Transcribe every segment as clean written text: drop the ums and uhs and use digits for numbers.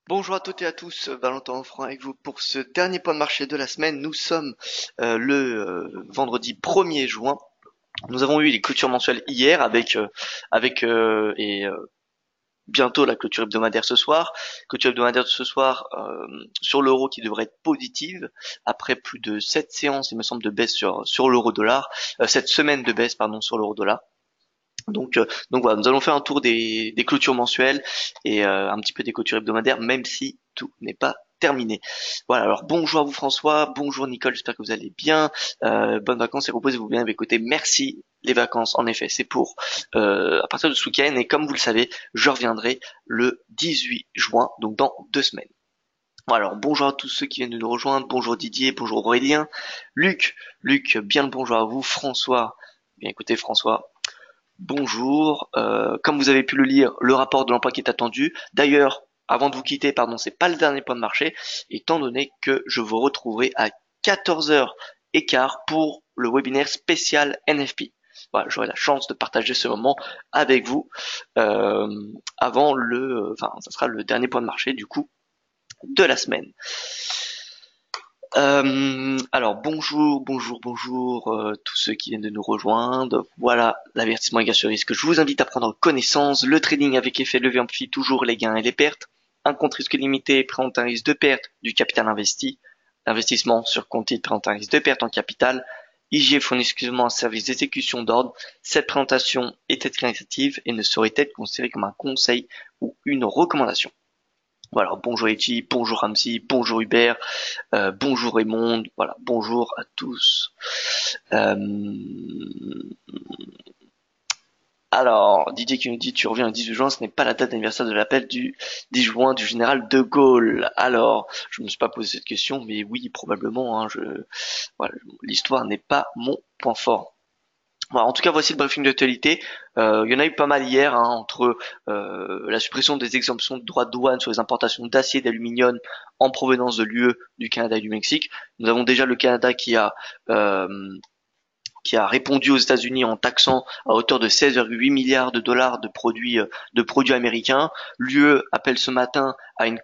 Bonjour à toutes et à tous, Valentin Offrand avec vous pour ce dernier point de marché de la semaine. Nous sommes le vendredi 1er juin. Nous avons eu les clôtures mensuelles hier avec bientôt la clôture hebdomadaire ce soir. Clôture hebdomadaire de ce soir sur l'euro qui devrait être positive après plus de 7 séances, il me semble, de baisse sur l'euro-dollar, 7 semaines de baisse pardon sur l'euro-dollar. Donc voilà, nous allons faire un tour des clôtures mensuelles et un petit peu des clôtures hebdomadaires, même si tout n'est pas terminé. Voilà, alors bonjour à vous François, bonjour Nicole, j'espère que vous allez bien. Bonnes vacances et reposez-vous bien. Écoutez, merci. Les vacances, en effet, c'est pour à partir de ce week-end et comme vous le savez, je reviendrai le 18 juin, donc dans 2 semaines. Voilà, alors bonjour à tous ceux qui viennent de nous rejoindre, bonjour Didier, bonjour Aurélien, Luc, bien le bonjour à vous, François, bien écoutez François, bonjour. Comme vous avez pu le lire, le rapport de l'emploi qui est attendu. D'ailleurs, avant de vous quitter, pardon, c'est pas le dernier point de marché, étant donné que je vous retrouverai à 14h15 pour le webinaire spécial NFP. Voilà, j'aurai la chance de partager ce moment avec vous euh, enfin, ça sera le dernier point de marché du coup de la semaine. Alors bonjour, tous ceux qui viennent de nous rejoindre. Voilà l'avertissement et gage sur risque. Je vous invite à prendre connaissance. Le trading avec effet levier amplifie toujours les gains et les pertes. Un compte risque limité présente un risque de perte du capital investi. L'investissement sur compte titre présente un risque de perte en capital. IGF fournit exclusivement un service d'exécution d'ordre. Cette présentation est explicative et ne saurait être considérée comme un conseil ou une recommandation. Voilà, bonjour Eji, bonjour Ramsey, bonjour Hubert, bonjour Raymond, voilà, bonjour à tous. Euh, alors, Didier qui nous dit tu reviens le 18 juin, ce n'est pas la date d'anniversaire de l'appel du 10 juin du général de Gaulle. Alors, je ne me suis pas posé cette question, mais oui, probablement. Voilà, l'histoire n'est pas mon point fort. Voilà, en tout cas, voici le briefing d'actualité. Il y en a eu pas mal hier, hein, entre la suppression des exemptions de droits de douane sur les importations d'acier et d'aluminium en provenance de l'UE, du Canada et du Mexique. Nous avons déjà le Canada euh, qui a répondu aux États-Unis en taxant à hauteur de 16,8 milliards de dollars de produits américains. L'UE appelle ce matin à une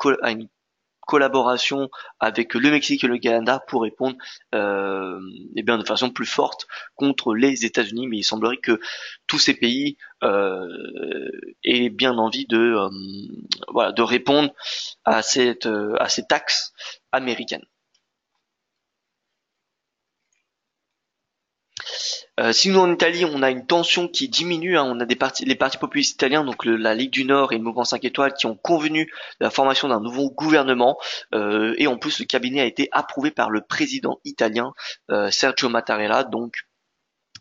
collaboration avec le Mexique et le Canada pour répondre eh bien de façon plus forte contre les États-Unis, mais il semblerait que tous ces pays aient bien envie voilà, de répondre à ces taxes américaines. Sinon en Italie, on a une tension qui diminue, hein. On a les partis populistes italiens, donc la Ligue du Nord et le Mouvement 5 étoiles, qui ont convenu de la formation d'un nouveau gouvernement. Et en plus, le cabinet a été approuvé par le président italien Sergio Mattarella. Donc,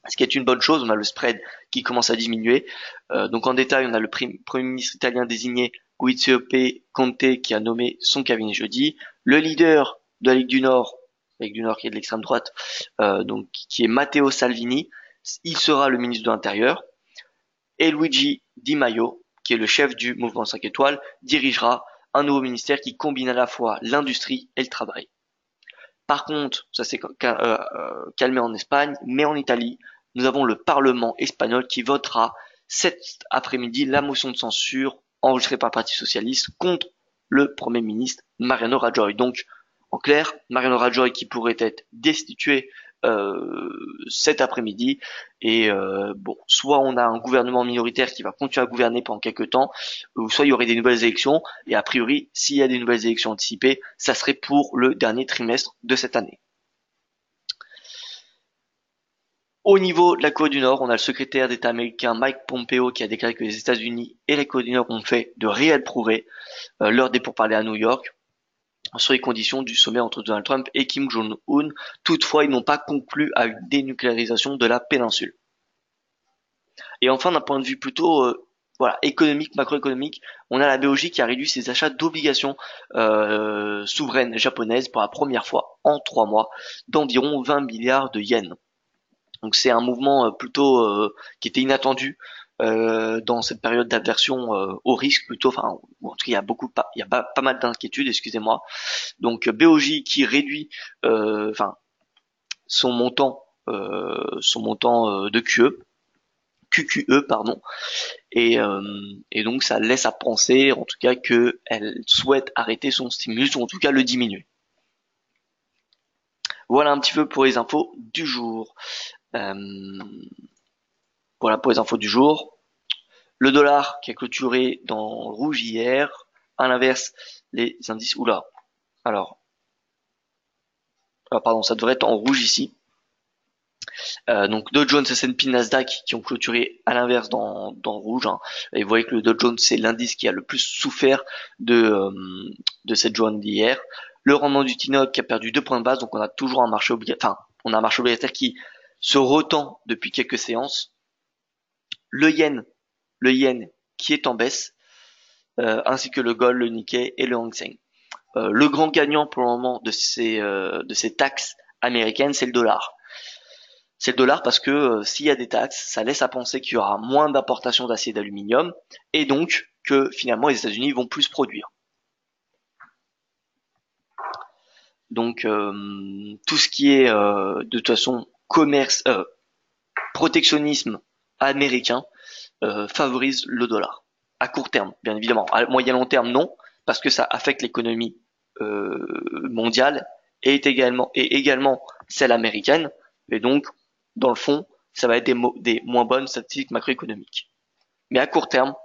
ce qui est une bonne chose. On a le spread qui commence à diminuer. Donc en détail, on a le premier ministre italien désigné Giuseppe Conte qui a nommé son cabinet jeudi. Le leader de la Ligue du Nord qui est de l'extrême droite, donc qui est Matteo Salvini, il sera le ministre de l'Intérieur. Et Luigi Di Maio, qui est le chef du mouvement 5 étoiles, dirigera un nouveau ministère qui combine à la fois l'industrie et le travail. Par contre, ça s'est calmé en Espagne, mais en Italie, nous avons le Parlement espagnol qui votera cet après-midi la motion de censure enregistrée par le Parti socialiste contre le Premier ministre Mariano Rajoy. Donc, en clair, Mariano Rajoy qui pourrait être destitué cet après-midi. Et bon, soit on a un gouvernement minoritaire qui va continuer à gouverner pendant quelques temps, ou soit il y aurait des nouvelles élections. Et a priori, s'il y a des nouvelles élections anticipées, ça serait pour le dernier trimestre de cette année. Au niveau de la Corée du Nord, on a le secrétaire d'État américain Mike Pompeo qui a déclaré que les États-Unis et la Corée du Nord ont fait de réels progrès lors des pourparlers à New York sur les conditions du sommet entre Donald Trump et Kim Jong-un. Toutefois, ils n'ont pas conclu à une dénucléarisation de la péninsule. Et enfin, d'un point de vue plutôt voilà, économique, macroéconomique, on a la Belgique qui a réduit ses achats d'obligations souveraines japonaises pour la première fois en 3 mois d'environ 20 milliards de yens. Donc c'est un mouvement plutôt qui était inattendu dans cette période d'aversion au risque plutôt. Enfin, en tout cas, il y a pas mal d'inquiétudes, excusez-moi. Donc BOJ qui réduit, enfin son montant de QE QQE, pardon. Et donc ça laisse à penser, en tout cas, qu'elle souhaite arrêter son stimulus ou en tout cas le diminuer. Voilà un petit peu pour les infos du jour. Euh, voilà pour les infos du jour. Le dollar qui a clôturé dans le rouge hier. À l'inverse, les indices. Oula. Alors, pardon, ça devrait être en rouge ici. Donc Dow Jones, S&P, Nasdaq qui ont clôturé à l'inverse dans le rouge. Hein. Et vous voyez que le Dow Jones c'est l'indice qui a le plus souffert de cette journée d'hier. Le rendement du T-Note qui a perdu 2 points de base, donc on a toujours un marché obligataire, enfin on a un marché obligataire qui se retend depuis quelques séances. Le yen qui est en baisse, ainsi que le gold, le Nikkei et le Hang Seng. Le grand gagnant pour le moment de ces taxes américaines, c'est le dollar. C'est le dollar parce que s'il y a des taxes, ça laisse à penser qu'il y aura moins d'importations d'acier et d'aluminium et donc que finalement les États-Unis vont plus produire. Donc tout ce qui est de toute façon protectionnisme américain favorise le dollar. À court terme, bien évidemment. À moyen long terme, non, parce que ça affecte l'économie mondiale et également celle américaine. Et donc, dans le fond, ça va être des moins bonnes statistiques macroéconomiques. Mais à court terme,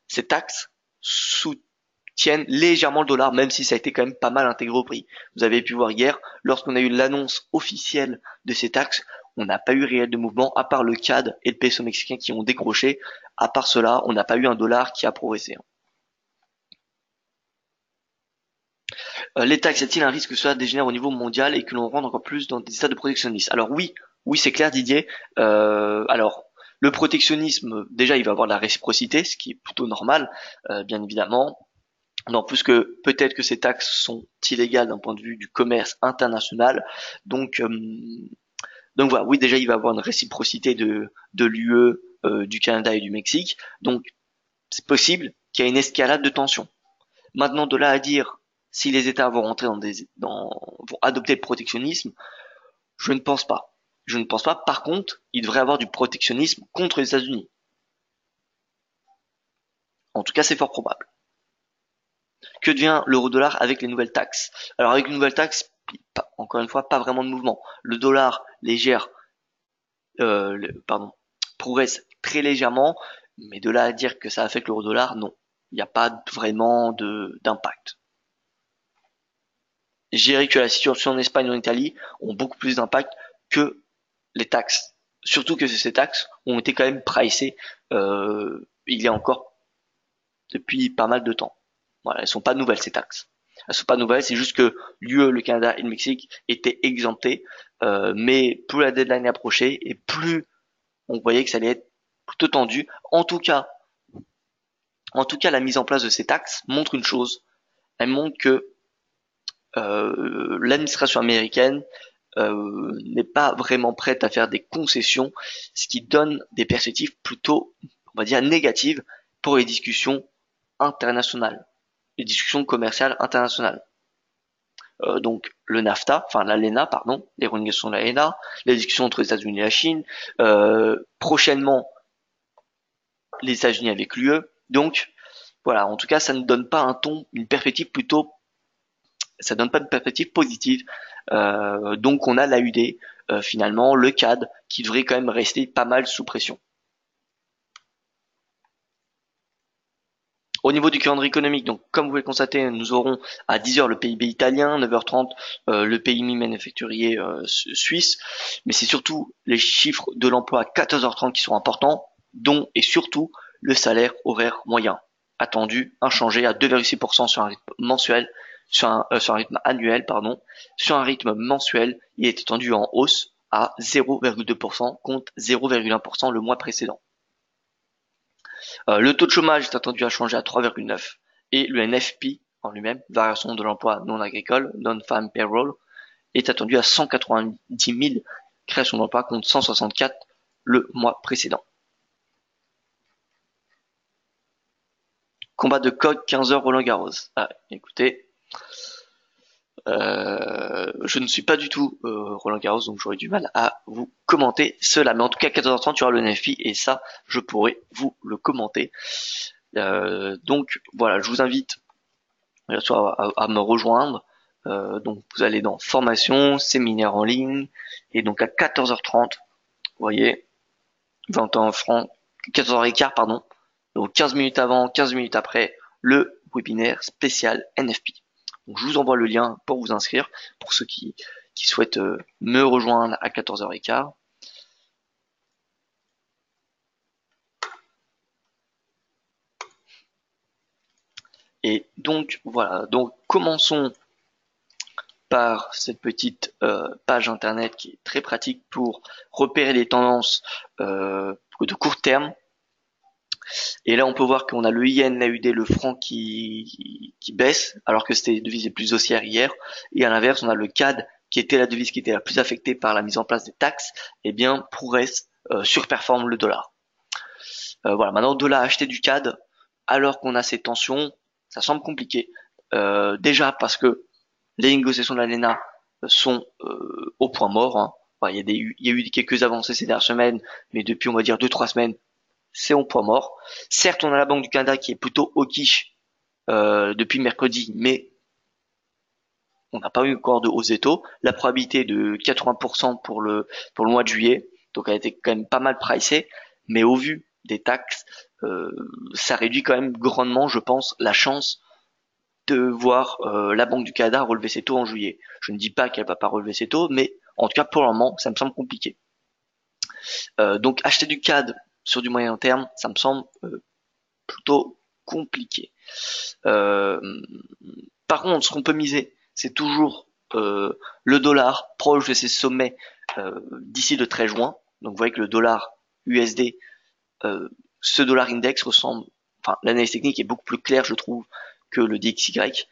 ces taxes soutiennent légèrement le dollar, même si ça a été quand même pas mal intégré au prix. Vous avez pu voir hier, lorsqu'on a eu l'annonce officielle de ces taxes, on n'a pas eu réel de mouvement, à part le CAD et le peso mexicain qui ont décroché. À part cela, on n'a pas eu un dollar qui a progressé. Les taxes, y a-t-il un risque que cela dégénère au niveau mondial et que l'on rentre encore plus dans des états de protectionnisme? Alors oui, c'est clair Didier. Alors, le protectionnisme, déjà, il va avoir de la réciprocité, ce qui est plutôt normal, bien évidemment. Non, plus que peut-être que ces taxes sont illégales d'un point de vue du commerce international. Donc, voilà, oui, déjà, il va y avoir une réciprocité de l'UE, du Canada et du Mexique. Donc, c'est possible qu'il y ait une escalade de tensions. Maintenant, de là à dire si les États vont rentrer vont adopter le protectionnisme, je ne pense pas. Je ne pense pas. Par contre, il devrait y avoir du protectionnisme contre les États-Unis. En tout cas, c'est fort probable. Que devient l'euro-dollar avec les nouvelles taxes? Alors avec une nouvelle taxe, encore une fois, pas vraiment de mouvement. Le dollar progresse très légèrement, mais de là à dire que ça affecte l'euro-dollar, non. Il n'y a pas vraiment d'impact. Je dirais que la situation en Espagne et en Italie ont beaucoup plus d'impact que les taxes. Surtout que ces taxes ont été quand même pricées il y a encore depuis pas mal de temps. Voilà, elles sont pas nouvelles ces taxes. Elles sont pas nouvelles, c'est juste que l'UE, le Canada et le Mexique étaient exemptés, mais plus la deadline approchait et plus on voyait que ça allait être plutôt tendu. En tout cas, la mise en place de ces taxes montre une chose. Elle montre que l'administration américaine n'est pas vraiment prête à faire des concessions, ce qui donne des perspectives plutôt, on va dire, négatives pour les discussions internationales, les discussions commerciales internationales. Donc le NAFTA, enfin l'ALENA, pardon, les renégociations de l'ALENA, les discussions entre les États-Unis et la Chine, prochainement les États-Unis avec l'UE. Donc voilà, en tout cas, ça ne donne pas ça donne pas une perspective positive. Donc on a l'AUD, finalement, le CAD, qui devrait quand même rester pas mal sous pression. Au niveau du calendrier économique, donc comme vous pouvez le constater, nous aurons à 10h le PIB italien, 9h30 le PMI manufacturier suisse, mais c'est surtout les chiffres de l'emploi à 14h30 qui sont importants, dont et surtout le salaire horaire moyen, attendu inchangé à 2,6% sur un rythme mensuel, sur un rythme annuel, pardon. Sur un rythme mensuel, il est attendu en hausse à 0,2% contre 0,1% le mois précédent. Le taux de chômage est attendu à changer à 3,9 et le NFP en lui-même, variation de l'emploi non agricole, non-farm payroll, est attendu à 190 000 créations d'emplois contre 164 le mois précédent. Combat de coq 15h Roland Garros. Ah, écoutez, Je ne suis pas du tout Roland Garros, donc j'aurais du mal à vous commenter cela. Mais en tout cas, 14h30, tu auras le NFP et ça, je pourrais vous le commenter. Donc voilà, je vous invite bien sûr à me rejoindre. Donc vous allez dans formation, séminaire en ligne, et donc à 14h30, vous voyez, 21 francs, 14h15 pardon, donc 15 minutes avant, 15 minutes après, le webinaire spécial NFP. Donc je vous envoie le lien pour vous inscrire, pour ceux qui souhaitent me rejoindre à 14h15. Et donc voilà, donc commençons par cette petite page internet qui est très pratique pour repérer les tendances de court terme. Et là, on peut voir qu'on a le yen, l'AUD, le franc qui baisse, alors que c'était les devises les plus haussières hier. Et à l'inverse, on a le CAD, qui était la devise qui était la plus affectée par la mise en place des taxes, et bien progresse, surperforme le dollar. Voilà, maintenant, dollar acheter du CAD, alors qu'on a ces tensions, ça semble compliqué. Déjà parce que les négociations de l'ALENA sont au point mort. Hein. Enfin, il y a eu quelques avancées ces dernières semaines, mais depuis on va dire 2-3 semaines, c'est au point mort. Certes, on a la Banque du Canada qui est plutôt hawkish depuis mercredi, mais on n'a pas eu encore de hausse des taux. La probabilité est de 80% pour le mois de juillet, donc elle a été quand même pas mal pricée, mais au vu des taxes, ça réduit quand même grandement, je pense, la chance de voir la Banque du Canada relever ses taux en juillet. Je ne dis pas qu'elle va pas relever ses taux, mais en tout cas pour le moment, ça me semble compliqué. Donc acheter du CAD sur du moyen terme, ça me semble plutôt compliqué. Euh, Par contre, ce qu'on peut miser, c'est toujours le dollar proche de ses sommets d'ici le 13 juin. Donc vous voyez que le dollar USD, ce dollar index ressemble, enfin l'analyse technique est beaucoup plus claire, je trouve, que le DXY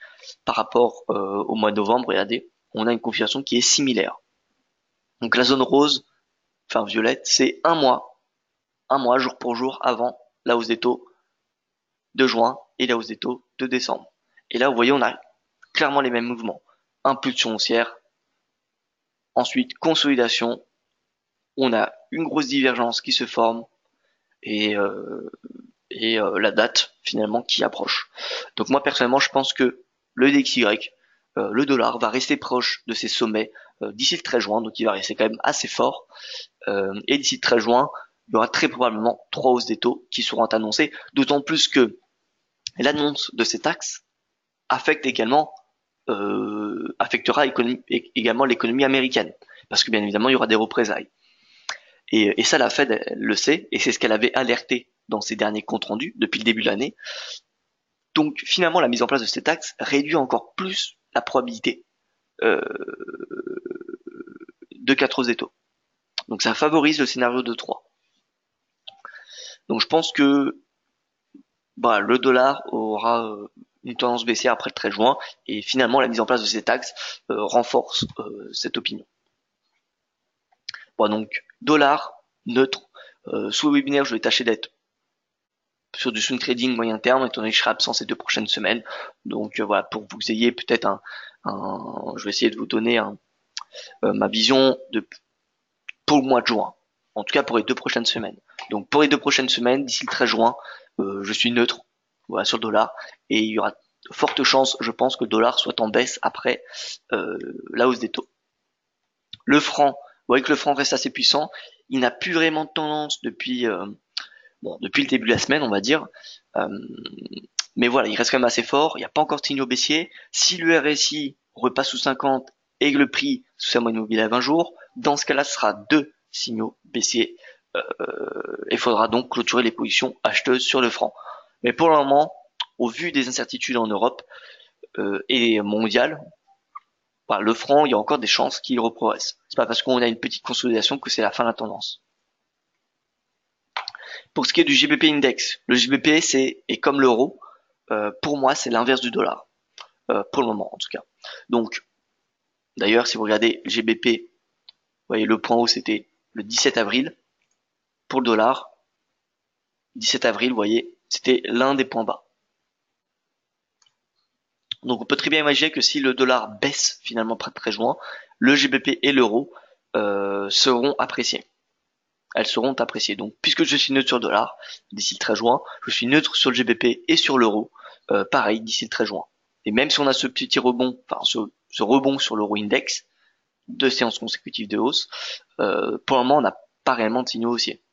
par rapport au mois de novembre. Regardez, on a une configuration qui est similaire. Donc la zone rose, enfin violette, c'est un mois jour pour jour avant la hausse des taux de juin et la hausse des taux de décembre. Et là, vous voyez, on a clairement les mêmes mouvements. Impulsion haussière, ensuite consolidation, on a une grosse divergence qui se forme et, la date finalement qui approche. Donc moi personnellement, je pense que le DXY, le dollar, va rester proche de ses sommets d'ici le 13 juin, donc il va rester quand même assez fort. Et d'ici le 13 juin, il y aura très probablement 3 hausses des taux qui seront annoncées, d'autant plus que l'annonce de ces taxes affectera également l'économie américaine, parce que bien évidemment il y aura des représailles. Et ça, la Fed elle le sait, et c'est ce qu'elle avait alerté dans ses derniers comptes rendus depuis le début de l'année. Donc finalement, la mise en place de ces taxes réduit encore plus la probabilité euh, de 4 hausses des taux. Donc ça favorise le scénario de 3. Donc je pense que le dollar aura une tendance baissière après le 13 juin, et finalement la mise en place de ces taxes renforce cette opinion. Bon, donc dollar neutre. Sous le webinaire, je vais tâcher d'être sur du swing trading moyen terme, étant donné que je serai absent ces 2 prochaines semaines. Donc voilà, pour que vous ayez peut-être je vais essayer de vous donner ma vision pour le mois de juin. En tout cas pour les 2 prochaines semaines. Donc pour les 2 prochaines semaines, d'ici le 13 juin, je suis neutre, voilà, sur le dollar, et il y aura de fortes chances, je pense, que le dollar soit en baisse après la hausse des taux. Le franc, vous voyez que le franc reste assez puissant. Il n'a plus vraiment de tendance depuis le début de la semaine, on va dire. Mais voilà, il reste quand même assez fort. Il n'y a pas encore de signaux baissiers. Si le RSI repasse sous 50 et que le prix sous sa moyenne mobile à 20 jours, dans ce cas-là, ce sera 2 signaux baissiers. Il faudra donc clôturer les positions acheteuses sur le franc. Mais pour le moment, au vu des incertitudes en Europe et mondiales, le franc, il y a encore des chances qu'il reprogresse. C'est pas parce qu'on a une petite consolidation que c'est la fin de la tendance. Pour ce qui est du GBP Index, le GBP est comme l'euro, pour moi c'est l'inverse du dollar, pour le moment en tout cas. Donc d'ailleurs si vous regardez le GBP, vous voyez le point haut c'était le 17 avril, pour le dollar, 17 avril vous voyez c'était l'un des points bas. Donc on peut très bien imaginer que si le dollar baisse finalement après 13 juin, le GBP et l'euro seront appréciés. Elles seront appréciées. Donc puisque je suis neutre sur le dollar d'ici le 13 juin, je suis neutre sur le GBP et sur l'euro, pareil d'ici le 13 juin. Et même si on a ce petit rebond, enfin ce rebond sur l'euro index, 2 séances consécutives de hausse, pour le moment on n'a pas réellement de signaux haussiers.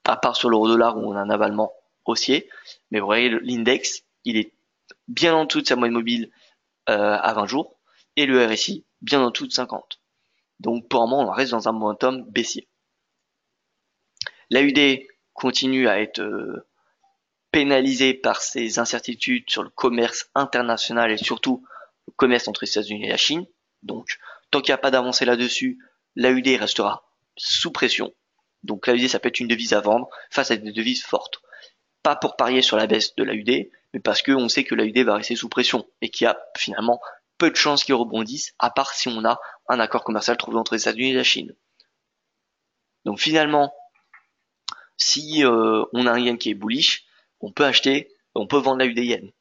À part sur l'euro dollar où on a un avalement haussier, mais vous voyez l'index, il est bien en dessous de sa moyenne mobile à 20 jours, et le RSI bien en dessous de 50. Donc pour le moment, on reste dans un momentum baissier. L'AUD continue à être pénalisé par ces incertitudes sur le commerce international et surtout le commerce entre les États-Unis et la Chine. Donc tant qu'il n'y a pas d'avancée là-dessus, l'AUD restera sous pression. Donc l'AUD, ça peut être une devise à vendre face à des devises fortes. Pas pour parier sur la baisse de l'AUD, mais parce qu'on sait que l'AUD va rester sous pression et qu'il y a finalement peu de chances qu'il rebondisse, à part si on a un accord commercial trouvé entre les États-Unis et la Chine. Donc finalement, si on a un yen qui est bullish, on peut acheter, on peut vendre l'AUD yen.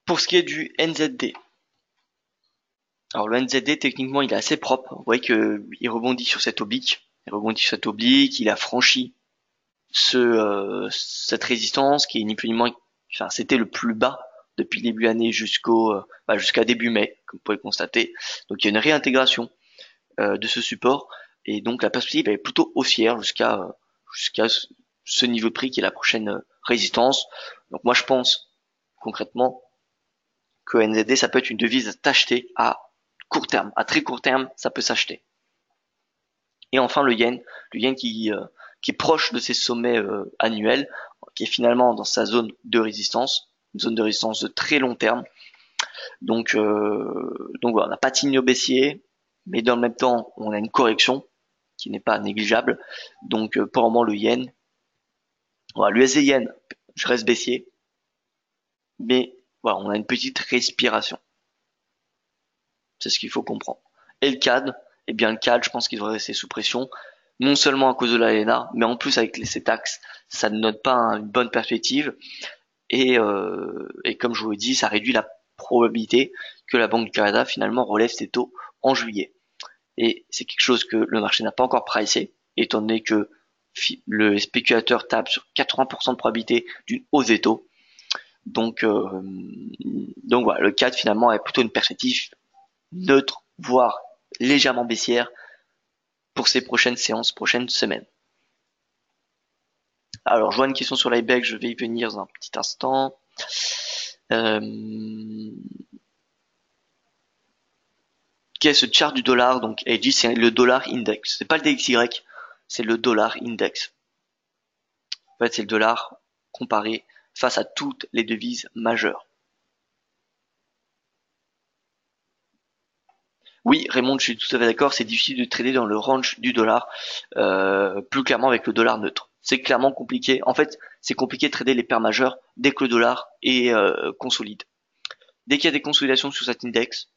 Pour ce qui est du NZD, alors le NZD techniquement il est assez propre. Vous voyez qu'il rebondit sur cette oblique, il a franchi cette résistance qui est ni plus ni moins, enfin c'était le plus bas depuis le début de l'année jusqu'à début mai, comme vous pouvez le constater. Donc il y a une réintégration de ce support et donc la perspective est plutôt haussière jusqu'à ce niveau de prix qui est la prochaine résistance. Donc moi je pense concrètement que NZD ça peut être une devise à t'acheter à court terme, à très court terme ça peut s'acheter. Et enfin le yen qui est proche de ses sommets annuels, qui est finalement dans sa zone de résistance, une zone de résistance de très long terme. Donc voilà, on n'a pas de signaux baissier, mais dans le même temps, on a une correction qui n'est pas négligeable. Donc pour le moment, le yen, voilà, l'USD yen, je reste baissier, mais voilà, on a une petite respiration. C'est ce qu'il faut comprendre. Et le CAD, eh bien le CAD, je pense qu'il devrait rester sous pression, non seulement à cause de l'ALENA, mais en plus avec ces taxes, ça ne donne pas une bonne perspective. Et comme je vous l'ai dit, ça réduit la probabilité que la Banque du Canada finalement relève ses taux en juillet. Et c'est quelque chose que le marché n'a pas encore pricé, étant donné que le spéculateur tape sur 80% de probabilité d'une hausse des taux. Donc voilà, le CAD finalement est plutôt une perspective neutre, voire légèrement baissière pour ces prochaines séances, prochaines semaines. Alors, je vois une question sur l'IBEX, je vais y venir dans un petit instant. Quel est ce chart du dollar? Donc, AG, c'est le dollar index. C'est pas le DXY, c'est le dollar index. En fait, c'est le dollar comparé face à toutes les devises majeures. Oui, Raymond, je suis tout à fait d'accord, c'est difficile de trader dans le range du dollar, plus clairement avec le dollar neutre. C'est clairement compliqué. En fait, c'est compliqué de trader les paires majeures dès que le dollar est consolide. Dès qu'il y a des consolidations sur cet index,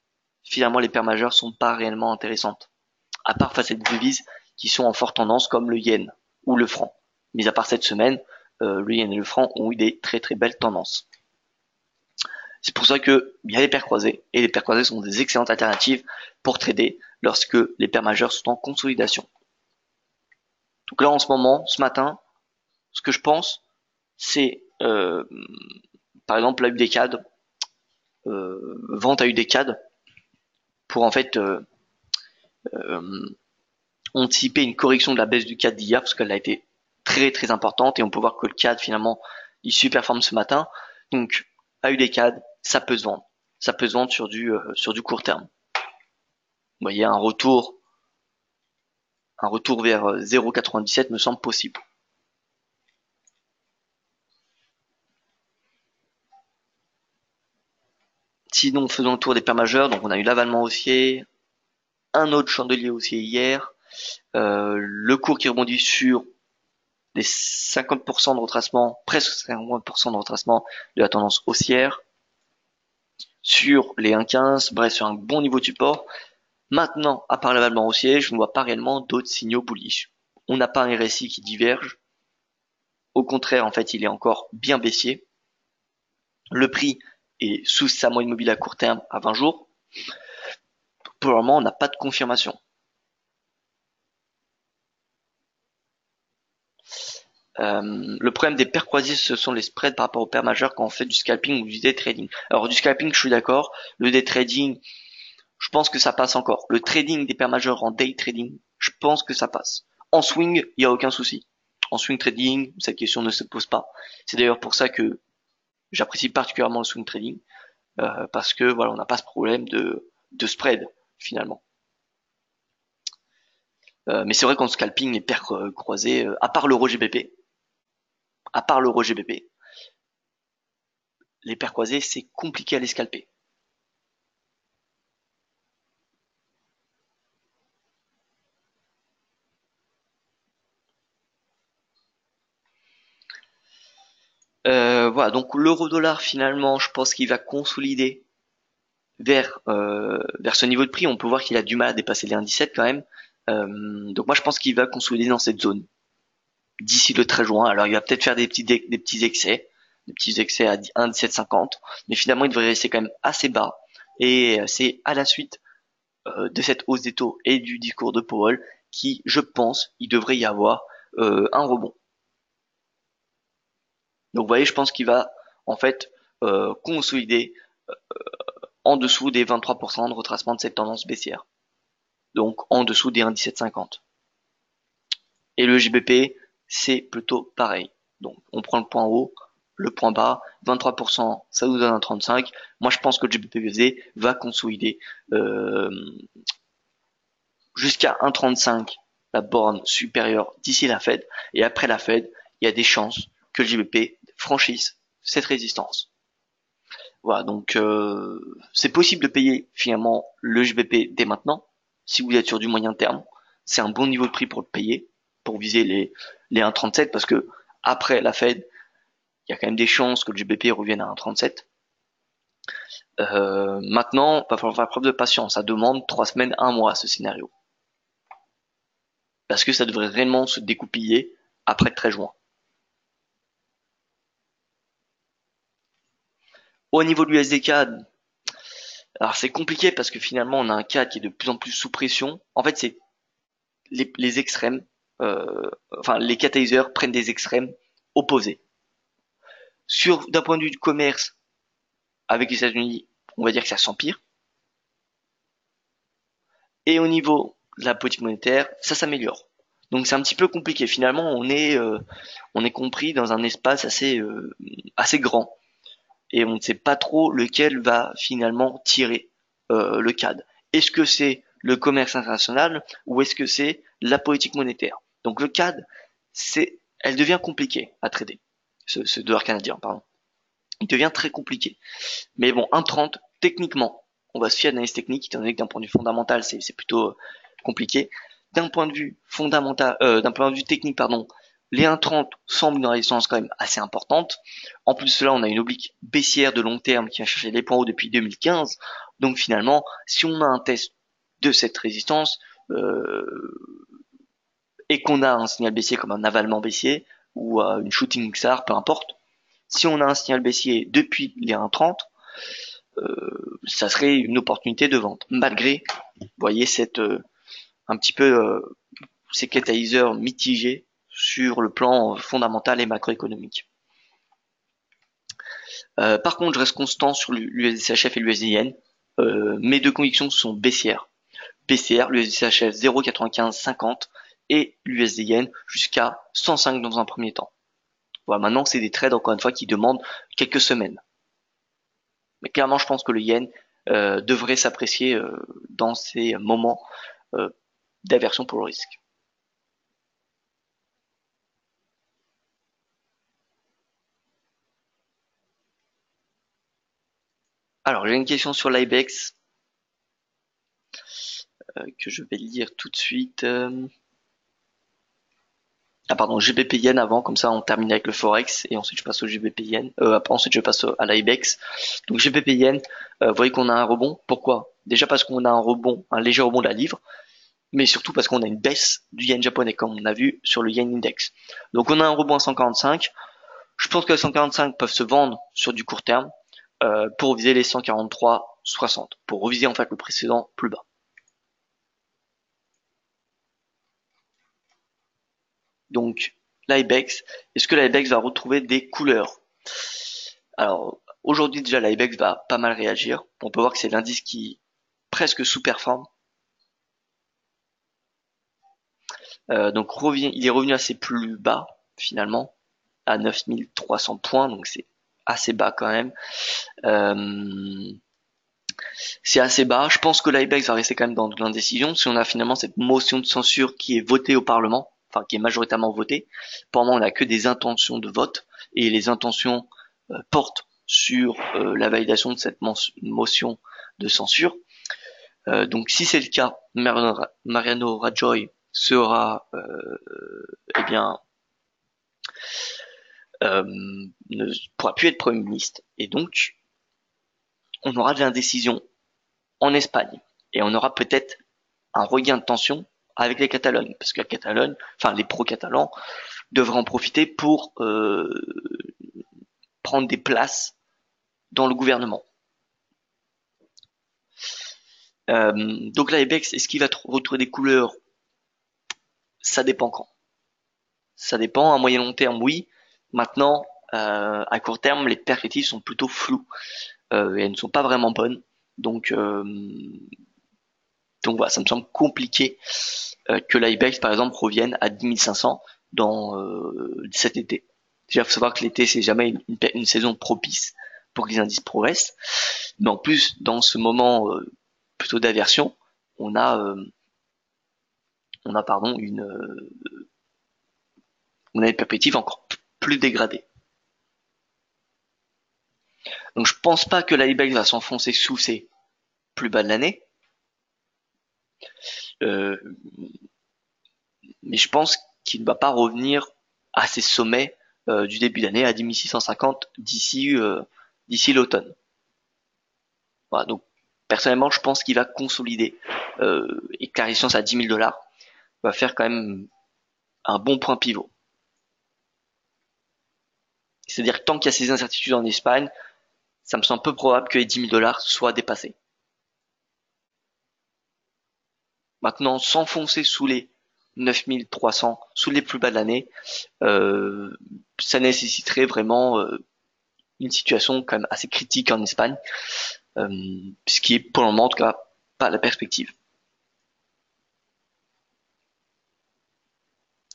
finalement les paires majeures sont pas réellement intéressantes. À part face à des devises qui sont en forte tendance comme le yen ou le franc. Mais à part cette semaine, le yen et le franc ont eu des très très belles tendances. C'est pour ça que il y a les paires croisées, et les paires croisées sont des excellentes alternatives pour trader lorsque les paires majeures sont en consolidation. Donc là en ce moment, ce matin, ce que je pense, c'est par exemple la UDCAD, vente à UDCAD, pour en fait anticiper une correction de la baisse du CAD d'hier, parce qu'elle a été très très importante, et on peut voir que le CAD finalement il superforme ce matin. Donc AUD-CAD, ça peut se vendre. Ça peut se vendre sur du court terme. Vous voyez, un retour vers 0,97 me semble possible. Sinon, faisons le tour des paires majeures. Donc on a eu l'avalement haussier, un autre chandelier haussier hier, le cours qui rebondit sur les 50% de retracement, presque 50% de retracement de la tendance haussière, sur les 1,15, bref, sur un bon niveau de support. Maintenant, à part l'avalement haussier, je ne vois pas réellement d'autres signaux bullish. On n'a pas un RSI qui diverge. Au contraire, en fait, il est encore bien baissier. Le prix est sous sa moyenne mobile à court terme à 20 jours. Pour le moment, on n'a pas de confirmation. Le problème des paires croisées, ce sont les spreads par rapport aux paires majeures quand on fait du scalping ou du day trading. Alors du scalping, je suis d'accord. Le day trading, je pense que ça passe encore. Le trading des paires majeures en day trading, je pense que ça passe. En swing, il n'y a aucun souci. En swing trading, cette question ne se pose pas. C'est d'ailleurs pour ça que j'apprécie particulièrement le swing trading, parce que voilà, on n'a pas ce problème de spread finalement. Mais c'est vrai qu'en scalping, les paires croisées, à part l'euro GBP, les paires croisées, c'est compliqué à les scalper. Voilà, donc l'euro-dollar finalement, je pense qu'il va consolider vers ce niveau de prix. On peut voir qu'il a du mal à dépasser les 1,17 quand même. Donc moi je pense qu'il va consolider dans cette zone d'ici le 13 juin. Alors il va peut-être faire des petits excès à 1,1750, mais finalement il devrait rester quand même assez bas. Et c'est à la suite de cette hausse des taux et du discours de Powell qui, je pense, il devrait y avoir un rebond. Donc vous voyez, je pense qu'il va en fait consolider en dessous des 23% de retracement de cette tendance baissière. Donc en dessous des 1,1750. Et le JBP, c'est plutôt pareil. Donc on prend le point haut, le point bas, 23%, ça nous donne un 35. Moi je pense que le JBP va consolider euh, jusqu'à 1,35, la borne supérieure d'ici la Fed. Et après la Fed, il y a des chances que le JBP franchisse cette résistance. Voilà, donc c'est possible de payer finalement le JBP dès maintenant, si vous êtes sur du moyen terme. C'est un bon niveau de prix pour le payer, pour viser les 1,37, parce que après la Fed, il y a quand même des chances que le JBP revienne à 1,37. Maintenant, il va falloir faire preuve de patience. Ça demande 3 semaines, 1 mois ce scénario. Parce que ça devrait réellement se découpiller après le 13 juin. Au niveau de l'USD-CAD, alors c'est compliqué parce que finalement on a un CAD qui est de plus en plus sous pression. En fait, c'est les extrêmes, enfin les catalyseurs prennent des extrêmes opposés. D'un point de vue du commerce avec les États-Unis, on va dire que ça s'empire. Et au niveau de la politique monétaire, ça s'améliore. Donc c'est un petit peu compliqué. Finalement, on est compris dans un espace assez grand et on ne sait pas trop lequel va finalement tirer le CAD. Est-ce que c'est le commerce international ou est-ce que c'est la politique monétaire? Donc le CAD, elle devient compliquée à trader. Ce dollar canadien, pardon. Il devient très compliqué. Mais bon, 1,30, techniquement, on va se fier à l'analyse technique, étant donné que d'un point de vue fondamental, c'est plutôt compliqué. D'un point de vue fondamental, d'un point de vue technique, pardon, les 1,30 semblent une résistance quand même assez importante. En plus de cela, on a une oblique baissière de long terme qui a cherché les points hauts depuis 2015. Donc finalement, si on a un test de cette résistance et qu'on a un signal baissier comme un avalement baissier ou une shooting XR, peu importe, si on a un signal baissier depuis les 1,30, ça serait une opportunité de vente. Malgré, vous voyez, un petit peu ces catalyseurs mitigés sur le plan fondamental et macroéconomique. Par contre, je reste constant sur l'USDCHF et l'USDIN. Mes deux convictions sont baissières. Baissière, l'USDCHF 0,9550 et l'USDIN jusqu'à 105 dans un premier temps. Voilà, maintenant c'est des trades encore une fois qui demandent quelques semaines. Mais clairement, je pense que le yen devrait s'apprécier dans ces moments d'aversion pour le risque. Alors, j'ai une question sur l'IBEX que je vais lire tout de suite. pardon, GBP Yen avant, comme ça on termine avec le Forex et ensuite je passe au GBP Yen. Ensuite je passe à l'IBEX. Donc GBP Yen, vous voyez qu'on a un rebond. Pourquoi? Déjà parce qu'on a un rebond, un léger rebond de la livre, mais surtout parce qu'on a une baisse du yen japonais, comme on a vu sur le yen index. Donc on a un rebond à 145. Je pense que les 145 peuvent se vendre sur du court terme pour viser les 143,60, pour reviser en fait le précédent plus bas. Donc l'IBEX, est-ce que l'IBEX va retrouver des couleurs? Alors aujourd'hui déjà l'IBEX va pas mal réagir. On peut voir que c'est l'indice qui presque sous-performe. Donc il est revenu à ses plus bas finalement, à 9300 points, donc c'est assez bas quand même. C'est assez bas. Je pense que l'IBEX va rester quand même dans l'indécision. Si on a finalement cette motion de censure qui est votée au Parlement, enfin qui est majoritairement votée, pour le moment on n'a que des intentions de vote, et les intentions portent sur la validation de cette motion de censure. Donc si c'est le cas, Mariano Rajoy sera eh bien ne pourra plus être Premier ministre, et donc on aura de l'indécision en Espagne, et on aura peut-être un regain de tension avec les Catalognes, parce que la Catalogne, enfin les pro-catalans, devraient en profiter pour prendre des places dans le gouvernement. Donc l'IBEX, est-ce qu'il va retrouver des couleurs? Ça dépend quand. Ça dépend, à moyen long terme, oui. Maintenant, à court terme, les perspectives sont plutôt floues et elles ne sont pas vraiment bonnes. Donc voilà, ça me semble compliqué que l'IBEX, par exemple, revienne à 10 500 dans cet été. Déjà, il faut savoir que l'été, c'est jamais une saison propice pour que les indices progressent. Mais en plus, dans ce moment plutôt d'aversion, on a pardon on a une perspective encore plus dégradée. Donc je pense pas que l'IBEX va s'enfoncer sous ses plus bas de l'année. Mais je pense qu'il ne va pas revenir à ses sommets du début d'année à 10 650 d'ici l'automne. Voilà, donc personnellement, je pense qu'il va consolider et que la résistance à 10 000 $ va faire quand même un bon point pivot. C'est-à-dire que tant qu'il y a ces incertitudes en Espagne, ça me semble peu probable que les 10 000 $ soient dépassés. Maintenant, s'enfoncer sous les 9 300, sous les plus bas de l'année, ça nécessiterait vraiment une situation quand même assez critique en Espagne, ce qui est pour le moment en tout cas pas la perspective.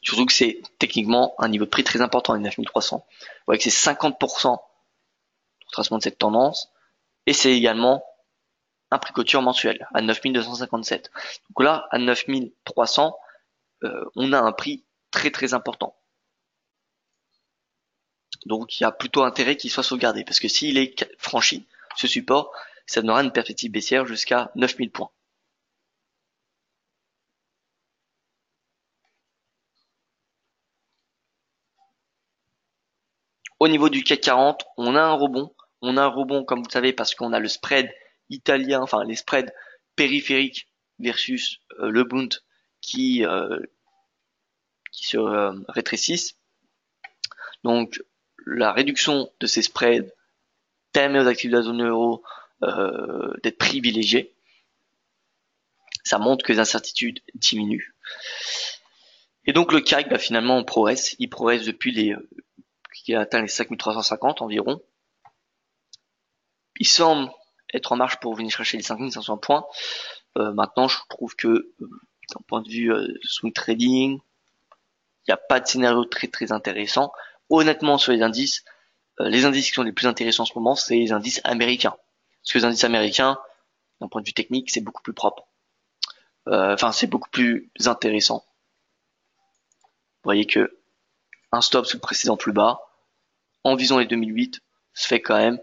Surtout que c'est techniquement un niveau de prix très important, les 9300. Vous voyez que c'est 50% de retracement de cette tendance, et c'est également un prix clôture mensuel à 9257. Donc là, à 9300, on a un prix très très important. Donc il y a plutôt intérêt qu'il soit sauvegardé, parce que s'il est franchi, ce support, ça donnera une perspective baissière jusqu'à 9000 points. Au niveau du CAC 40, on a un rebond. On a un rebond, comme vous le savez, parce qu'on a le spread italien, enfin les spreads périphériques versus le Bund qui se rétrécissent. Donc la réduction de ces spreads permet aux actifs de la zone euro d'être privilégiés. Ça montre que les incertitudes diminuent. Et donc le CAC, bah, finalement, on progresse. Il progresse depuis qui a atteint les 5350 environ. Il semble être en marche pour venir chercher les 5500 points. Maintenant, je trouve que d'un point de vue swing trading, il n'y a pas de scénario très très intéressant. Honnêtement, sur les indices qui sont les plus intéressants en ce moment, c'est les indices américains. Parce que les indices américains, d'un point de vue technique, c'est beaucoup plus propre. Enfin, c'est beaucoup plus intéressant. Vous voyez que un stop sous le précédent plus bas, en visant les 2008, se fait quand même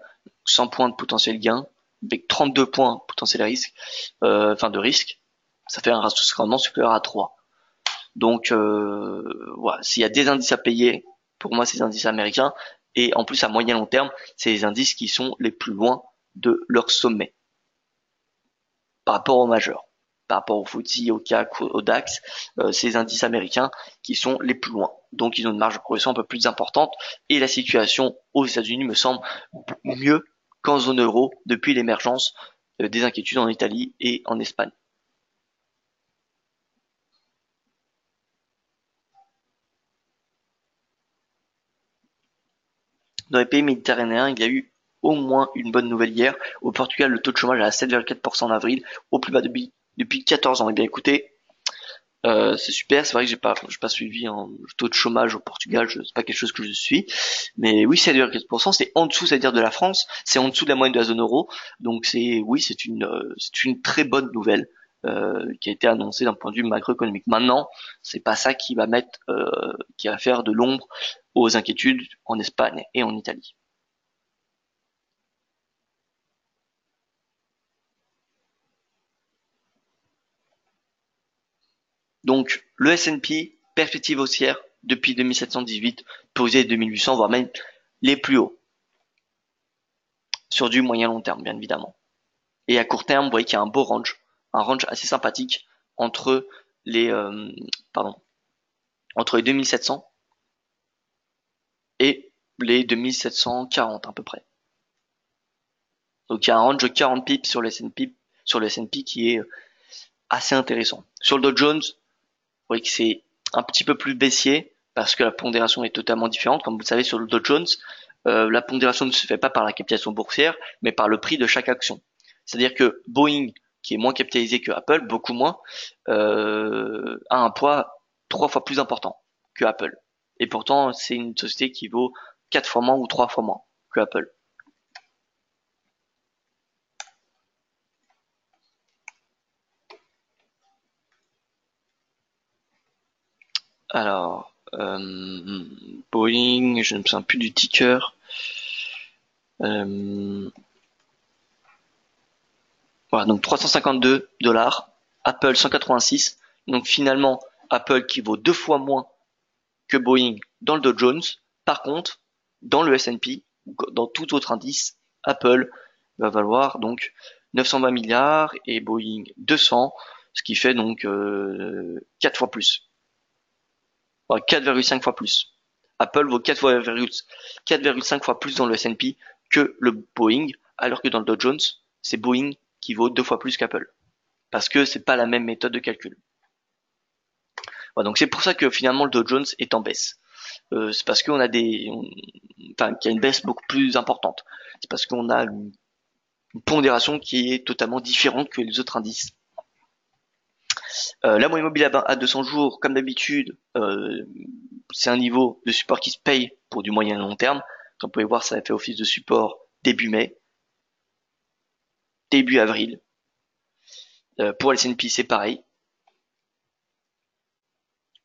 100 points de potentiel gain, avec 32 points potentiel risque, de risque. Ça fait un ratio rendement supérieur à 3. Donc voilà, s'il y a des indices à payer, pour moi c'est des indices américains, et en plus à moyen long terme, c'est les indices qui sont les plus loin de leur sommet par rapport aux majeurs, par rapport au FTSE, au CAC, au DAX, c'est les indices américains qui sont les plus loin. Donc ils ont une marge de progression un peu plus importante, et la situation aux États-Unis me semble mieux qu'en zone euro depuis l'émergence des inquiétudes en Italie et en Espagne. Dans les pays méditerranéens, il y a eu au moins une bonne nouvelle hier. Au Portugal, le taux de chômage est à 7,4% en avril, au plus bas depuis 14 ans. Eh bien écoutez, c'est super. C'est vrai que j'ai pas suivi un taux de chômage au Portugal. C'est pas quelque chose que je suis. Mais oui, 7,4%, c'est en dessous, c'est-à-dire de la France. C'est en dessous de la moyenne de la zone euro. Donc oui, c'est une très bonne nouvelle. Qui a été annoncée d'un point de vue macroéconomique. Maintenant, c'est pas ça qui va faire de l'ombre aux inquiétudes en Espagne et en Italie. Donc, le S&P, perspective haussière depuis 2718, posé 2800, voire même les plus hauts, sur du moyen long terme, bien évidemment. Et à court terme, vous voyez qu'il y a un beau range, un range assez sympathique entre les, pardon, entre les 2700 et les 2740 à peu près. Donc il y a un range de 40 pips sur le S&P qui est assez intéressant. Sur le Dow Jones, vous voyez que c'est un petit peu plus baissier parce que la pondération est totalement différente. Comme vous le savez, sur le Dow Jones, la pondération ne se fait pas par la capitalisation boursière, mais par le prix de chaque action. C'est-à-dire que Boeing, qui est moins capitalisé que Apple, beaucoup moins, a un poids 3 fois plus important que Apple. Et pourtant, c'est une société qui vaut 4 fois moins ou 3 fois moins que Apple. Alors, Boeing, je ne me souviens plus du ticker. Voilà, donc 352 dollars, Apple 186. Donc finalement, Apple qui vaut 2 fois moins que Boeing dans le Dow Jones. Par contre, dans le S&P, dans tout autre indice, Apple va valoir donc 920 milliards et Boeing 200, ce qui fait donc 4 fois plus. Enfin, 4,5 fois plus. Apple vaut 4,5 fois plus dans le S&P que le Boeing, alors que dans le Dow Jones, c'est Boeing qui vaut 2 fois plus qu'Apple. Parce que c'est pas la même méthode de calcul. Voilà, donc c'est pour ça que finalement le Dow Jones est en baisse. C'est parce qu'on a enfin, qu'il y a une baisse beaucoup plus importante. C'est parce qu'on a une pondération qui est totalement différente que les autres indices. La moyenne mobile à 200 jours, comme d'habitude, c'est un niveau de support qui se paye pour du moyen et long terme. Comme vous pouvez voir, ça a fait office de support début mai, début avril. Pour S&P, c'est pareil.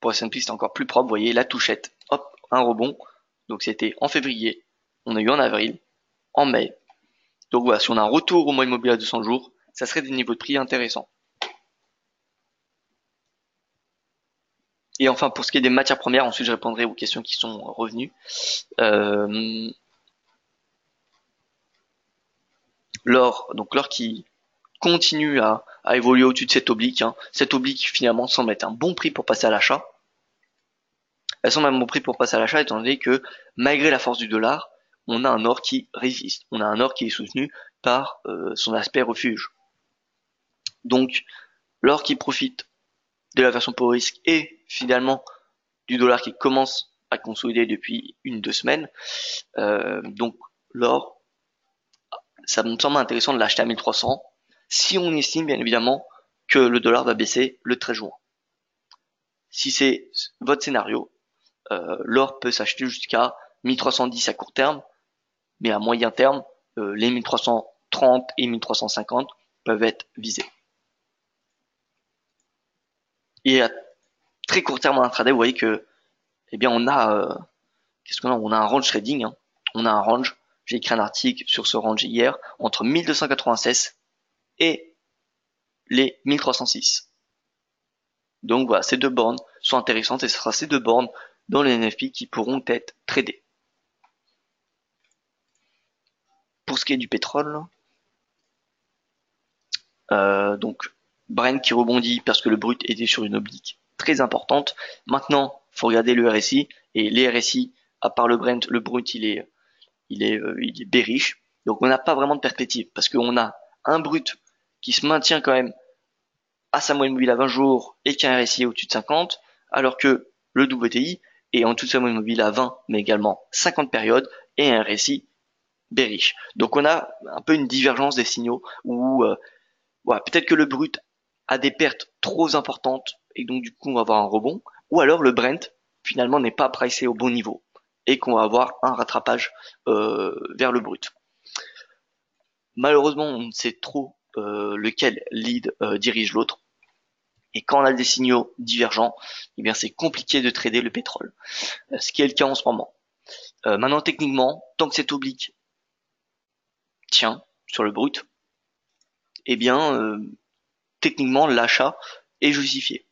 Pour S&P, c'était encore plus propre. Vous voyez la touchette, hop, un rebond. Donc c'était en février, on a eu en avril, en mai. Donc voilà, si on a un retour au moyen mobile à 200 jours, ça serait des niveaux de prix intéressants. Et enfin, pour ce qui est des matières premières, ensuite je répondrai aux questions qui sont revenues. L'or, donc l'or qui continue à évoluer au-dessus de cette oblique. Cette oblique finalement semble être un bon prix pour passer à l'achat. Elle semble un bon prix pour passer à l'achat étant donné que malgré la force du dollar, on a un or qui résiste. On a un or qui est soutenu par son aspect refuge. Donc l'or qui profite de la version pour risque et finalement du dollar qui commence à consolider depuis 1-2 semaines. Donc l'or, ça me semble intéressant de l'acheter à 1300 si on estime bien évidemment que le dollar va baisser le 13 juin. Si c'est votre scénario, l'or peut s'acheter jusqu'à 1310 à court terme, mais à moyen terme, les 1330 et 1350 peuvent être visés. Et à très court terme en intraday, vous voyez que, eh bien, on a, qu'est-ce qu'on a? On a un range trading. On a un range. J'ai écrit un article sur ce range hier entre 1296 et les 1306. Donc voilà, ces deux bornes sont intéressantes et ce sera ces deux bornes dans les NFP qui pourront être tradées. Pour ce qui est du pétrole, donc Brent qui rebondit parce que le brut était sur une oblique très importante. Maintenant, faut regarder le RSI et les RSI, à part le Brent, le brut il est bearish. Donc on n'a pas vraiment de perspective parce qu'on a un brut qui se maintient quand même à sa moyenne mobile à 20 jours et qui a un RSI au-dessus de 50, alors que le WTI est en dessous de sa moyenne mobile à 20, mais également 50 périodes et un RSI bearish. Donc on a un peu une divergence des signaux où voilà, peut-être que le brut a des pertes trop importantes et donc du coup on va avoir un rebond, ou alors le Brent finalement n'est pas pricé au bon niveau et qu'on va avoir un rattrapage vers le brut. Malheureusement, on sait trop lequel lead dirige l'autre. Et quand on a des signaux divergents, eh bien c'est compliqué de trader le pétrole, ce qui est le cas en ce moment. Maintenant, techniquement, tant que cet oblique tient sur le brut, eh bien techniquement l'achat est justifié.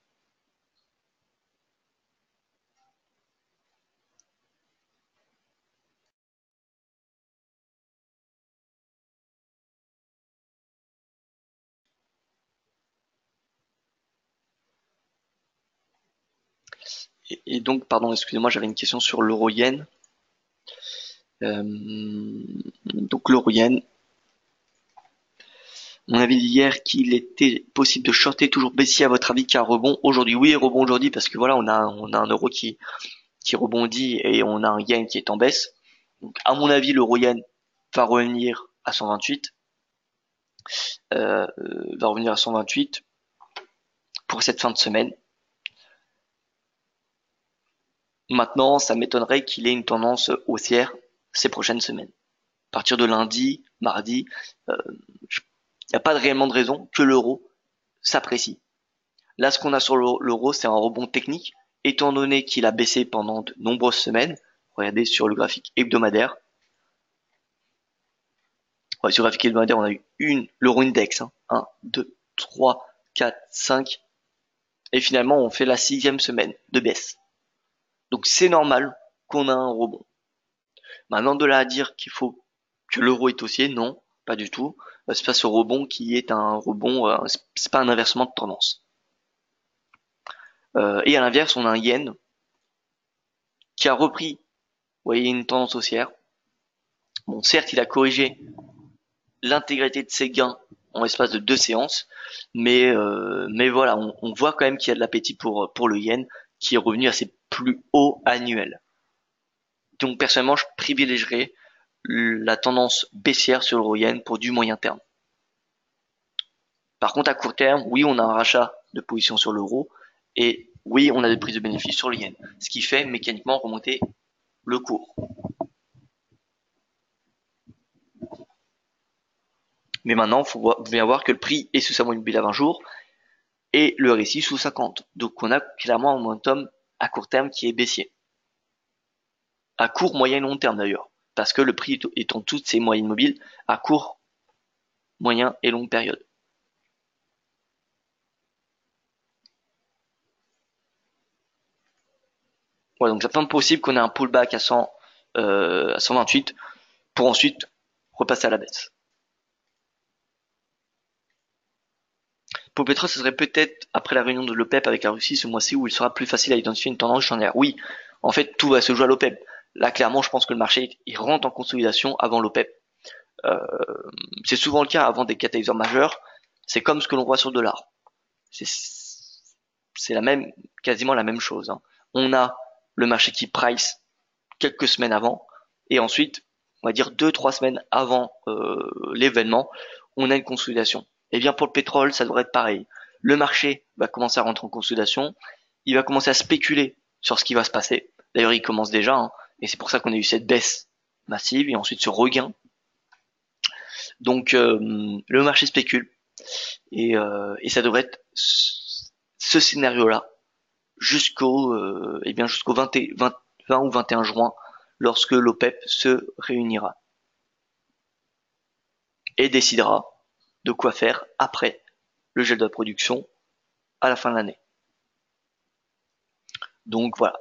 Et donc, pardon, excusez-moi, j'avais une question sur l'euro-yen. Donc l'euro-yen, on avait dit hier qu'il était possible de shorter toujours baissier à votre avis qu'un rebond aujourd'hui. Oui, rebond aujourd'hui parce que voilà, on a un euro qui rebondit et on a un yen qui est en baisse. Donc à mon avis, l'euro-yen va revenir à 128. Va revenir à 128 pour cette fin de semaine. Maintenant, ça m'étonnerait qu'il ait une tendance haussière ces prochaines semaines. À partir de lundi, mardi, il n'y a pas réellement de raison que l'euro s'apprécie. Là, ce qu'on a sur l'euro, c'est un rebond technique, étant donné qu'il a baissé pendant de nombreuses semaines. Regardez sur le graphique hebdomadaire. Ouais, sur le graphique hebdomadaire, on a eu l'euro index. 1, 2, 3, 4, 5. Et finalement, on fait la 6e semaine de baisse. Donc c'est normal qu'on a un rebond. Maintenant, de là à dire qu'il faut que l'euro est haussier, non, pas du tout. C'est pas ce rebond qui est un rebond, c'est pas un inversement de tendance. Et à l'inverse, on a un yen qui a repris, vous voyez, une tendance haussière. Bon, certes, il a corrigé l'intégralité de ses gains en l'espace de 2 séances, mais voilà, on voit quand même qu'il y a de l'appétit pour le yen qui est revenu à ses plus hauts annuels. Donc personnellement, je privilégierais la tendance baissière sur l'euro yen pour du moyen terme. Par contre, à court terme, oui, on a un rachat de position sur l'euro et oui, on a des prises de bénéfices sur le yen, ce qui fait mécaniquement remonter le cours. Mais maintenant, il faut bien voir que le prix est sous sa moyenne mobile à 20 jours et le RSI sous 50. Donc on a clairement un momentum à court terme qui est baissier. À court, moyen et long terme d'ailleurs. Parce que le prix est en toutes ses moyennes mobiles à court, moyen et longue période. Ouais, donc c'est pas possible qu'on ait un pullback à 128 pour ensuite repasser à la baisse. Pour le pétrole, ce serait peut-être après la réunion de l'OPEP avec la Russie ce mois-ci où il sera plus facile à identifier une tendance journalière. Oui, en fait, tout va se jouer à l'OPEP. Là, clairement, je pense que le marché il rentre en consolidation avant l'OPEP. C'est souvent le cas avant des catalyseurs majeurs. C'est comme ce que l'on voit sur le dollar. C'est quasiment la même chose. On a le marché qui price quelques semaines avant, et ensuite, on va dire 2-3 semaines avant l'événement, on a une consolidation. Et bien pour le pétrole, ça devrait être pareil. Le marché va commencer à rentrer en consolidation, il va commencer à spéculer sur ce qui va se passer. D'ailleurs, il commence déjà, et c'est pour ça qu'on a eu cette baisse massive et ensuite ce regain. Donc le marché spécule et ça devrait être ce scénario-là jusqu'au 20 ou 21 juin lorsque l'OPEP se réunira et décidera de quoi faire après le gel de la production à la fin de l'année. Donc voilà.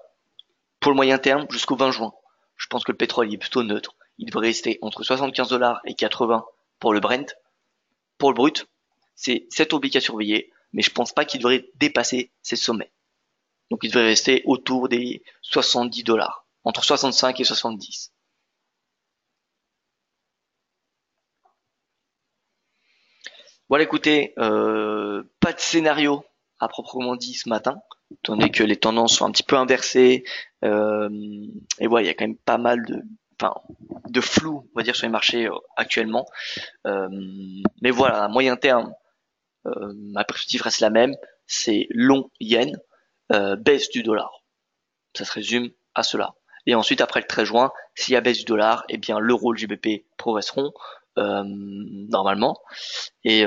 Pour le moyen terme, jusqu'au 20 juin, je pense que le pétrole il est plutôt neutre. Il devrait rester entre 75 dollars et 80 pour le Brent. Pour le brut, c'est cette oblique à surveiller, mais je pense pas qu'il devrait dépasser ces sommets. Donc il devrait rester autour des 70 dollars, entre 65 et 70. Voilà, écoutez, pas de scénario à proprement dit ce matin, étant donné que les tendances sont un petit peu inversées, euh, et voilà, il y a quand même pas mal enfin, de flou, on va dire, sur les marchés actuellement. Euh, mais voilà, à moyen terme, ma perspective reste la même, c'est long yen, baisse du dollar. Ça se résume à cela. Et ensuite, après le 13 juin, s'il y a baisse du dollar, eh bien l'euro et le GBP progresseront normalement. Et,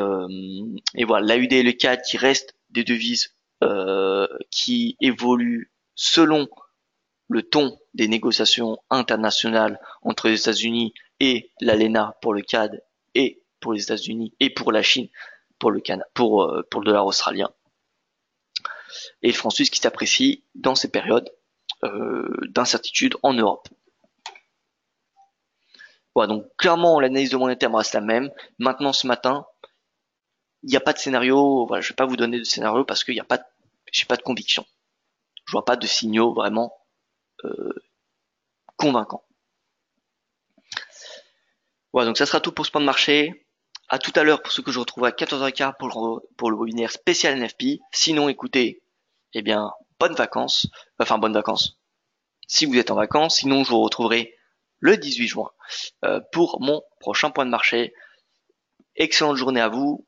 et voilà, l'AUD et le CAD qui restent des devises qui évoluent selon le ton des négociations internationales entre les États-Unis et l'ALENA pour le CAD et pour les États-Unis et pour la Chine pour le Canada, pour le dollar australien. Et le franc suisse qui s'apprécie dans ces périodes d'incertitude en Europe. Voilà, donc clairement l'analyse de moyen terme reste la même. Maintenant ce matin, il n'y a pas de scénario, voilà, je vais pas vous donner de scénario parce qu'il n'y a pas, j'ai pas de conviction. Je vois pas de signaux vraiment euh, convaincants. Voilà, donc ça sera tout pour ce point de marché. À tout à l'heure pour ce que je retrouve à 14h15 pour le webinaire spécial NFP. Sinon, écoutez, eh bien, bonnes vacances. Enfin, bonnes vacances. Si vous êtes en vacances, sinon je vous retrouverai le 18 juin pour mon prochain point de marché. Excellente journée à vous,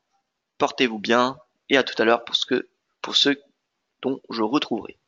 portez-vous bien et à tout à l'heure pour ceux dont je retrouverai.